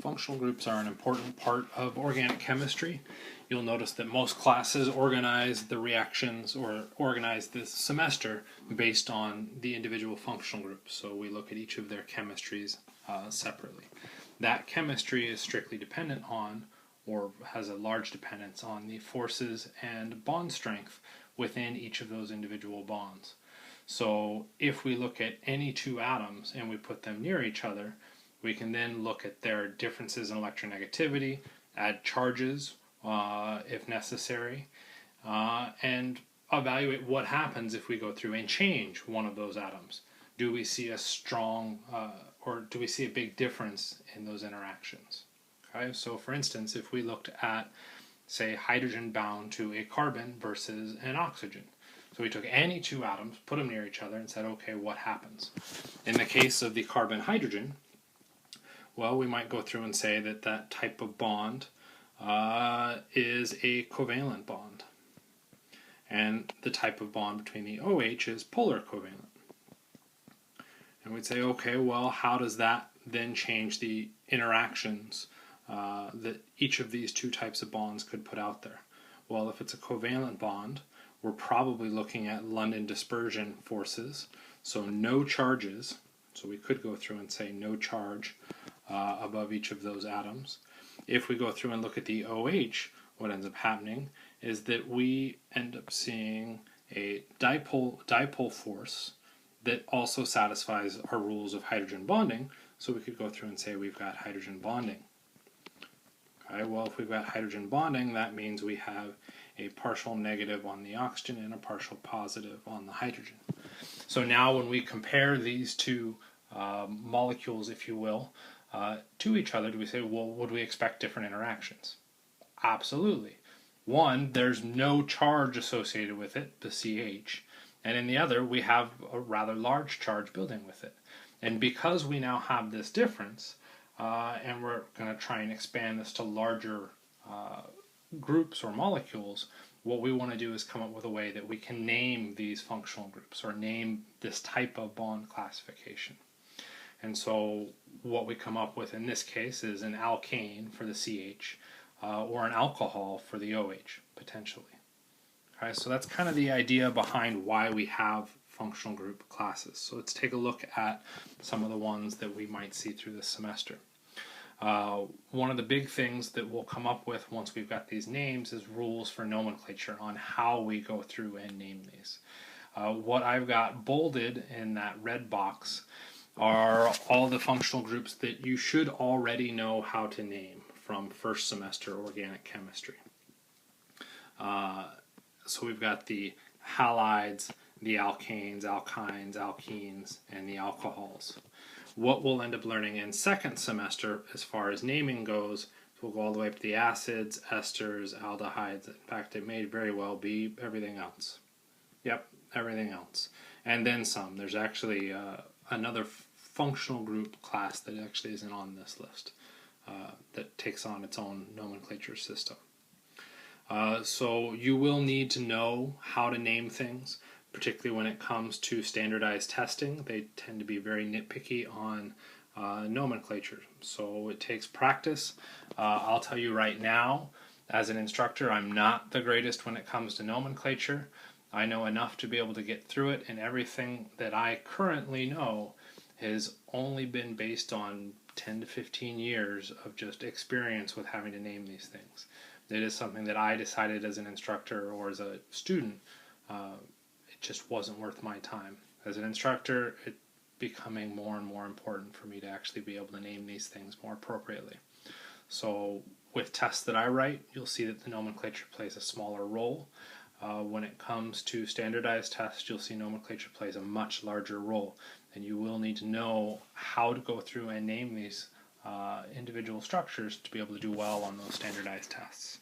Functional groups are an important part of organic chemistry. You'll notice that most classes organize the reactions or organize this semester based on the individual functional groups. So we look at each of their chemistries separately. That chemistry is strictly dependent on, or has a large dependence on, the forces and bond strength within each of those individual bonds. So if we look at any two atoms and we put them near each other, we can then look at their differences in electronegativity, add charges if necessary, and evaluate what happens if we go through and change one of those atoms. Do we see a strong or do we see a big difference in those interactions? Okay, so for instance, if we looked at, say, hydrogen bound to a carbon versus an oxygen. So we took any two atoms, put them near each other, and said, okay, what happens? In the case of the carbon-hydrogen, well, we might go through and say that that type of bond is a covalent bond. And the type of bond between the OH is polar covalent. And we'd say, okay, well, how does that then change the interactions that each of these two types of bonds could put out there? Well, if it's a covalent bond, we're probably looking at London dispersion forces, so no charges. So we could go through and say no charge above each of those atoms. If we go through and look at the OH, what ends up happening is that we end up seeing a dipole force that also satisfies our rules of hydrogen bonding. So we could go through and say we've got hydrogen bonding. Okay, well, if we've got hydrogen bonding, that means we have a partial negative on the oxygen and a partial positive on the hydrogen. So now when we compare these two molecules, if you will, to each other, do we say, well, would we expect different interactions? Absolutely. One, there's no charge associated with it, the CH, and in the other, we have a rather large charge building with it. And because we now have this difference, and we're going to try and expand this to larger groups or molecules, what we want to do is come up with a way that we can name these functional groups or name this type of bond classification. And so what we come up with in this case is an alkane for the CH or an alcohol for the OH, potentially. Okay, so that's kind of the idea behind why we have functional group classes. So let's take a look at some of the ones that we might see through this semester. One of the big things that we'll come up with once we've got these names is rules for nomenclature on how we go through and name these. What I've got bolded in that red box are all the functional groups that you should already know how to name from first semester organic chemistry. So we've got the halides, the alkanes, alkynes, alkenes, and the alcohols. What we'll end up learning in second semester as far as naming goes, we'll go all the way up to the acids, esters, aldehydes. In fact, it may very well be everything else. Yep, everything else. And then some. There's actually another functional group class that actually isn't on this list that takes on its own nomenclature system. So you will need to know how to name things, particularly when it comes to standardized testing. They tend to be very nitpicky on nomenclature. So it takes practice. I'll tell you right now, as an instructor, I'm not the greatest when it comes to nomenclature. I know enough to be able to get through it, and everything that I currently know has only been based on 10 to 15 years of just experience with having to name these things. It is something that I decided as an instructor or as a student, it just wasn't worth my time. As an instructor, it's becoming more and more important for me to actually be able to name these things more appropriately. So with tests that I write, you'll see that the nomenclature plays a smaller role. When it comes to standardized tests, you'll see nomenclature plays a much larger role, and you will need to know how to go through and name these individual structures to be able to do well on those standardized tests.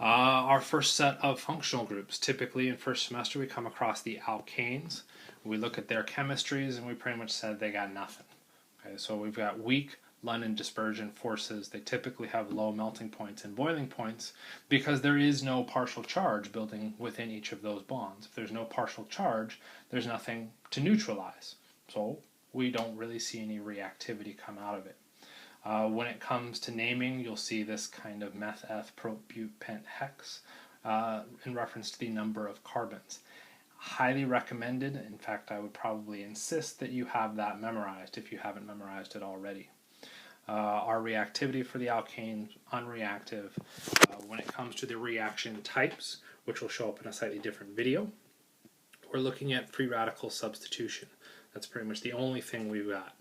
Our first set of functional groups. Typically in first semester we come across the alkanes. We look at their chemistries and we pretty much said they got nothing. Okay, so we've got weak London dispersion forces. They typically have low melting points and boiling points because there is no partial charge building within each of those bonds. If there's no partial charge, there's nothing to neutralize. So we don't really see any reactivity come out of it. When it comes to naming, you'll see this kind of meth, eth, prop, but, pent, hex in reference to the number of carbons. Highly recommended. In fact, I would probably insist that you have that memorized if you haven't memorized it already. Our reactivity for the alkane, unreactive. When it comes to the reaction types, which will show up in a slightly different video, we're looking at free radical substitution. That's pretty much the only thing we've got.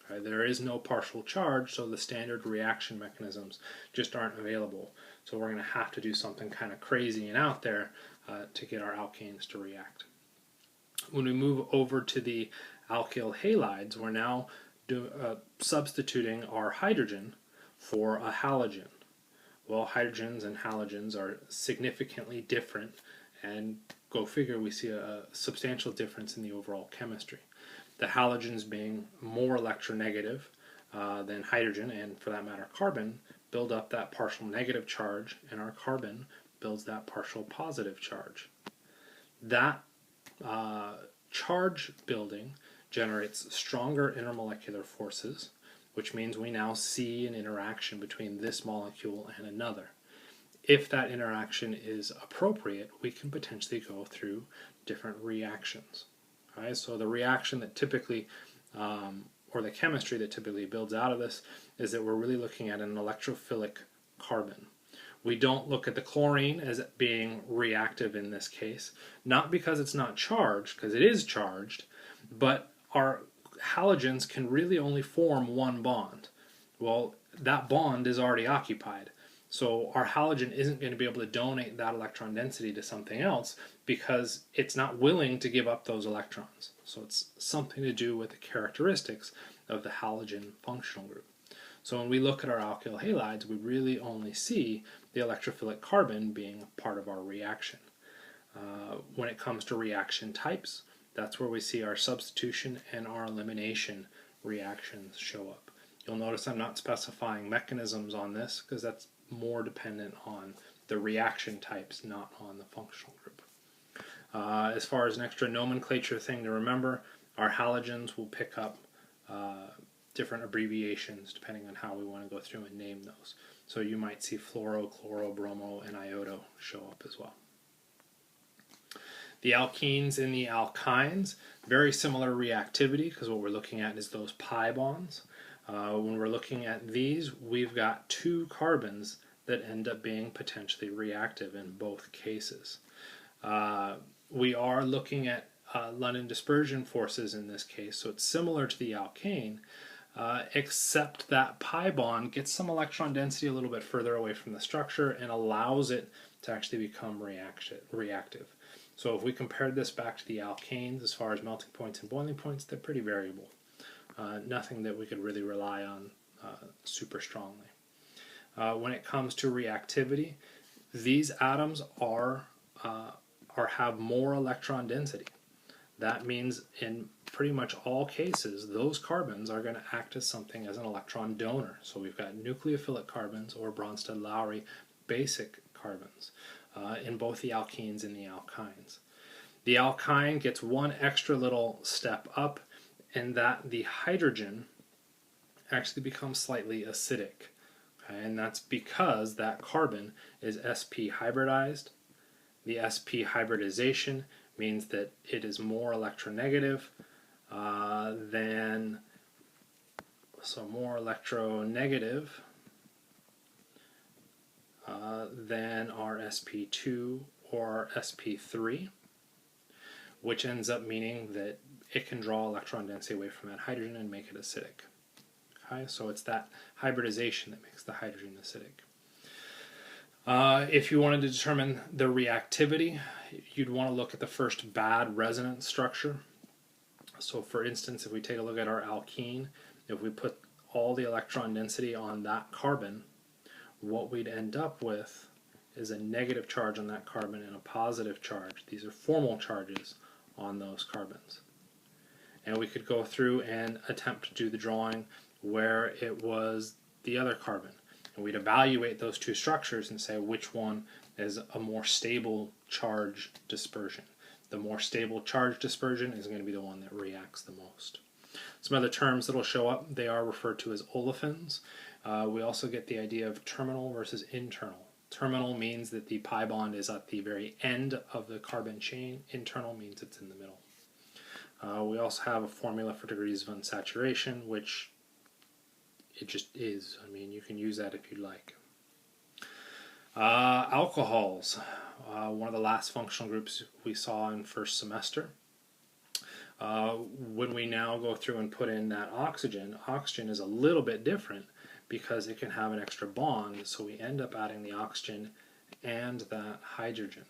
Right? There is no partial charge, so the standard reaction mechanisms just aren't available. So we're going to have to do something kind of crazy and out there to get our alkanes to react. When we move over to the alkyl halides, we're now substituting our hydrogen for a halogen. Well, hydrogens and halogens are significantly different, and go figure, we see a substantial difference in the overall chemistry. The halogens being more electronegative than hydrogen, and for that matter carbon, build up that partial negative charge, and our carbon builds that partial positive charge. That charge building generates stronger intermolecular forces, which means we now see an interaction between this molecule and another. If that interaction is appropriate, we can potentially go through different reactions. Right? So the reaction that typically, or the chemistry that typically builds out of this, is that we're really looking at an electrophilic carbon. We don't look at the chlorine as being reactive in this case, not because it's not charged, because it is charged, but our halogens can really only form one bond. Well, that bond is already occupied. So our halogen isn't going to be able to donate that electron density to something else because it's not willing to give up those electrons. So it's something to do with the characteristics of the halogen functional group. So when we look at our alkyl halides, we really only see the electrophilic carbon being part of our reaction. When it comes to reaction types, that's where we see our substitution and our elimination reactions show up. You'll notice I'm not specifying mechanisms on this because that's more dependent on the reaction types, not on the functional group. As far as an extra nomenclature thing to remember, our halogens will pick up different abbreviations depending on how we want to go through and name those. So you might see fluoro, chloro, bromo, and iodo show up as well. The alkenes and the alkynes, very similar reactivity because what we're looking at is those pi bonds. When we're looking at these, we've got two carbons that end up being potentially reactive in both cases. We are looking at London dispersion forces in this case, so it's similar to the alkane, except that pi bond gets some electron density a little bit further away from the structure and allows it to actually become reactive. So if we compared this back to the alkanes as far as melting points and boiling points, they're pretty variable. Nothing that we could really rely on super strongly. When it comes to reactivity, these atoms have more electron density. That means in pretty much all cases, those carbons are going to act as something as an electron donor. So we've got nucleophilic carbons or Bronsted-Lowry basic carbons in both the alkenes and the alkynes. The alkyne gets one extra little step up in that the hydrogen actually becomes slightly acidic. Okay? And that's because that carbon is sp hybridized. The sp hybridization means that it is more electronegative than our sp2 or sp3, which ends up meaning that it can draw electron density away from that hydrogen and make it acidic. Okay, so it's that hybridization that makes the hydrogen acidic. If you wanted to determine the reactivity, you'd want to look at the first bad resonance structure. So for instance, if we take a look at our alkene, if we put all the electron density on that carbon, what we'd end up with is a negative charge on that carbon and a positive charge. These are formal charges on those carbons. And we could go through and attempt to do the drawing where it was the other carbon. And we'd evaluate those two structures and say which one is a more stable charge dispersion. The more stable charge dispersion is going to be the one that reacts the most. Some other terms that will show up, they are referred to as olefins. We also get the idea of terminal versus internal. Terminal means that the pi bond is at the very end of the carbon chain. Internal means it's in the middle. We also have a formula for degrees of unsaturation, which it just is. I mean, you can use that if you'd like. Alcohols, one of the last functional groups we saw in first semester. When we now go through and put in that oxygen is a little bit different because it can have an extra bond, so we end up adding the oxygen and that hydrogen.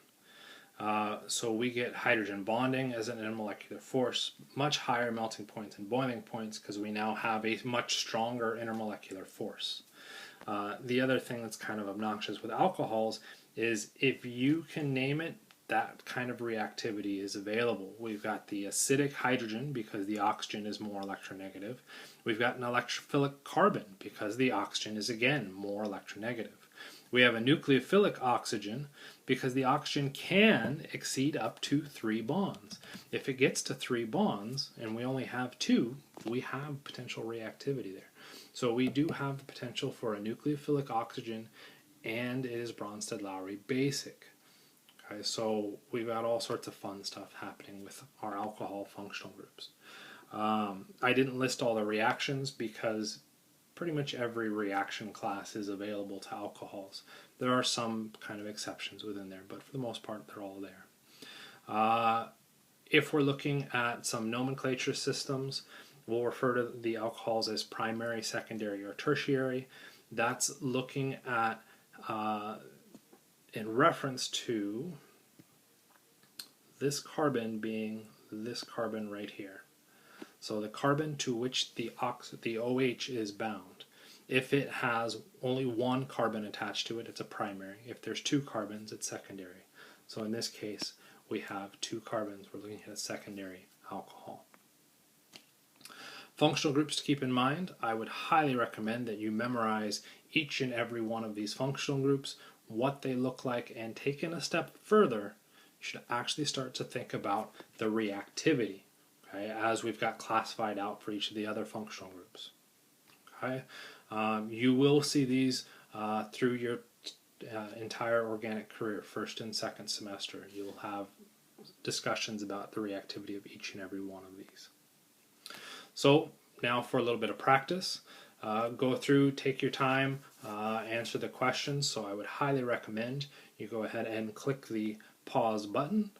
So we get hydrogen bonding as an intermolecular force, much higher melting points and boiling points because we now have a much stronger intermolecular force. The other thing that's kind of obnoxious with alcohols is if you can name it, that kind of reactivity is available. We've got the acidic hydrogen because the oxygen is more electronegative. We've got an electrophilic carbon because the oxygen is again more electronegative. We have a nucleophilic oxygen because the oxygen can exceed up to 3 bonds. If it gets to 3 bonds and we only have 2, we have potential reactivity there. So we do have the potential for a nucleophilic oxygen, and it is Bronsted-Lowry basic. Okay, so we've got all sorts of fun stuff happening with our alcohol functional groups. I didn't list all the reactions because pretty much every reaction class is available to alcohols. There are some kind of exceptions within there, but for the most part they're all there. If we're looking at some nomenclature systems, we'll refer to the alcohols as primary, secondary, or tertiary. That's looking at in reference to this carbon being this carbon right here. So the carbon to which the OH is bound. If it has only 1 carbon attached to it, it's a primary. If there's 2 carbons, it's secondary. So in this case, we have 2 carbons. We're looking at a secondary alcohol. Functional groups to keep in mind, I would highly recommend that you memorize each and every one of these functional groups, what they look like, and taking a step further, you should actually start to think about the reactivity, okay, as we've got classified out for each of the other functional groups. Okay, you will see these through your entire organic career, first and second semester. You'll have discussions about the reactivity of each and every one of these. So now for a little bit of practice. Go through, take your time, answer the questions. So I would highly recommend you go ahead and click the pause button